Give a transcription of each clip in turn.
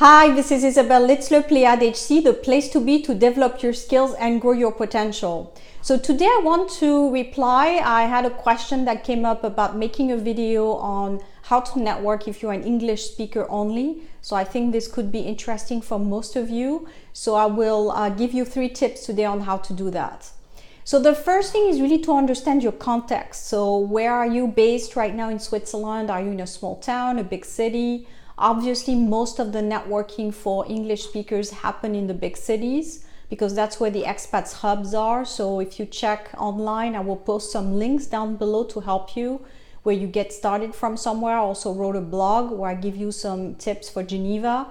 Hi, this is Isabelle Litzler, Pléiade HC, the place to be to develop your skills and grow your potential. So today I want to reply. I had a question that came up about making a video on how to network if you're an English speaker only. So I think this could be interesting for most of you. So I will give you 3 tips today on how to do that. So the first thing is really to understand your context. So where are you based right now in Switzerland? Are you in a small town, a big city? Obviously, most of the networking for English speakers happen in the big cities because that's where the expats hubs are. So if you check online, I will post some links down below to help you where you get started from somewhere. I also wrote a blog where I give you some tips for Geneva.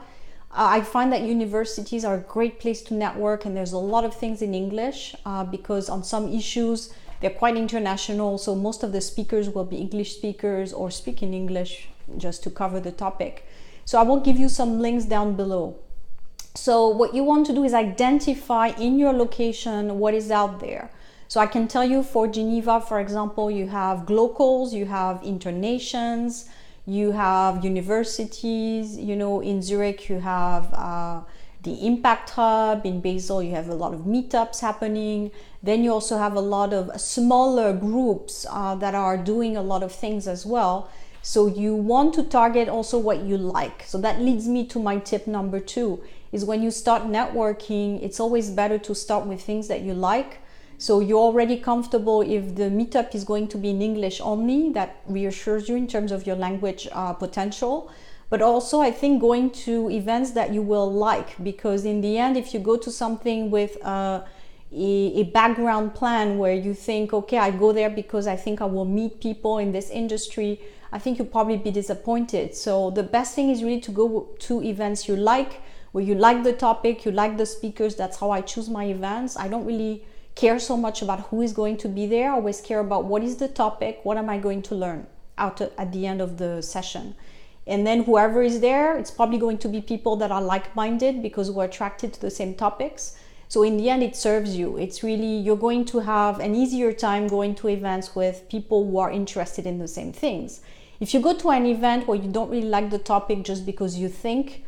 I find that universities are a great place to network, and there's a lot of things in English because on some issues, they're quite international. So most of the speakers will be English speakers or speak in English just to cover the topic. So I will give you some links down below. So what you want to do is identify in your location what is out there. So I can tell you for Geneva, for example, you have locals, you have internations, you have universities, you know, in Zurich you have the Impact Hub, in Basel you have a lot of meetups happening. Then you also have a lot of smaller groups that are doing a lot of things as well. So you want to target also what you like. So that leads me to my tip number 2, is when you start networking, it's always better to start with things that you like. So you're already comfortable if the meetup is going to be in English only, that reassures you in terms of your language potential. But also I think going to events that you will like, because in the end, if you go to something with a background plan where you think, okay, I go there because I think I will meet people in this industry, I think you'll probably be disappointed. So the best thing is really to go to events you like, where you like the topic, you like the speakers. That's how I choose my events. I don't really care so much about who is going to be there. I always care about what is the topic, what am I going to learn at the end of the session. And then whoever is there, it's probably going to be people that are like-minded because we're attracted to the same topics. So in the end, it serves you. It's really, you're going to have an easier time going to events with people who are interested in the same things. If you go to an event where you don't really like the topic just because you think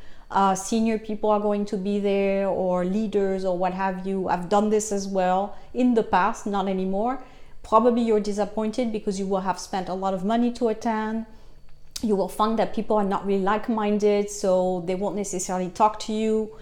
senior people are going to be there or leaders or what have you, I've done this as well in the past, not anymore. Probably you're disappointed because you will have spent a lot of money to attend. You will find that people are not really like-minded, so they won't necessarily talk to you.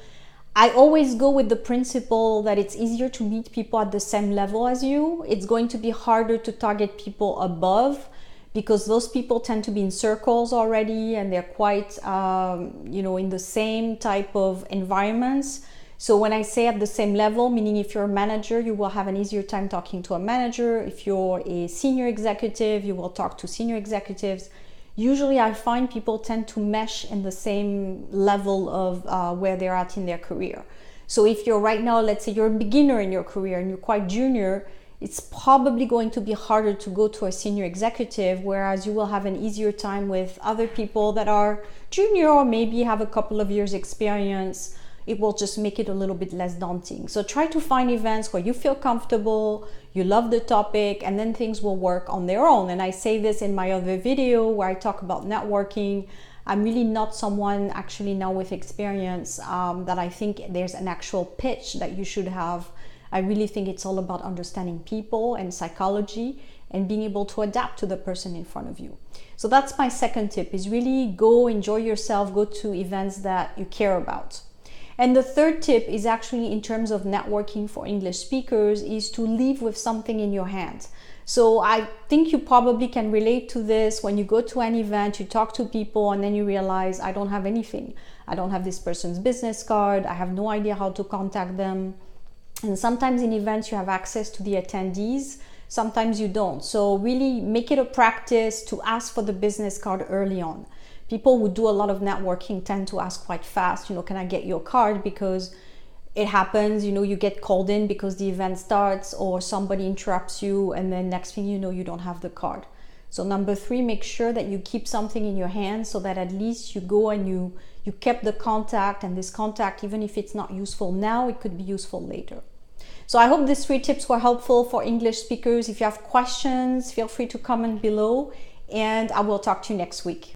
I always go with the principle that it's easier to meet people at the same level as you. It's going to be harder to target people above because those people tend to be in circles already and they're quite, in the same type of environments. So when I say at the same level, meaning if you're a manager, you will have an easier time talking to a manager. If you're a senior executive, you will talk to senior executives. Usually I find people tend to mesh in the same level of where they're at in their career. So if you're right now, let's say you're a beginner in your career and you're quite junior, it's probably going to be harder to go to a senior executive, whereas you will have an easier time with other people that are junior or maybe have a couple of years experience. It will just make it a little bit less daunting. So try to find events where you feel comfortable, you love the topic, and then things will work on their own. And I say this in my other video where I talk about networking. I'm really not someone actually now with experience that I think there's an actual pitch that you should have. I really think it's all about understanding people and psychology and being able to adapt to the person in front of you. So that's my second tip, is really go enjoy yourself, go to events that you care about. And the third tip is actually in terms of networking for English speakers, is to leave with something in your hand. So I think you probably can relate to this. When you go to an event, you talk to people and then you realize, I don't have anything. I don't have this person's business card. I have no idea how to contact them. And sometimes in events you have access to the attendees, sometimes you don't. So really make it a practice to ask for the business card early on. People who do a lot of networking tend to ask quite fast, can I get your card? Because it happens, you get called in because the event starts or somebody interrupts you and then next thing you know, you don't have the card. So number 3, make sure that you keep something in your hand so that at least you go and you kept the contact, and this contact, even if it's not useful now, it could be useful later. So I hope these 3 tips were helpful for English speakers. If you have questions, feel free to comment below and I will talk to you next week.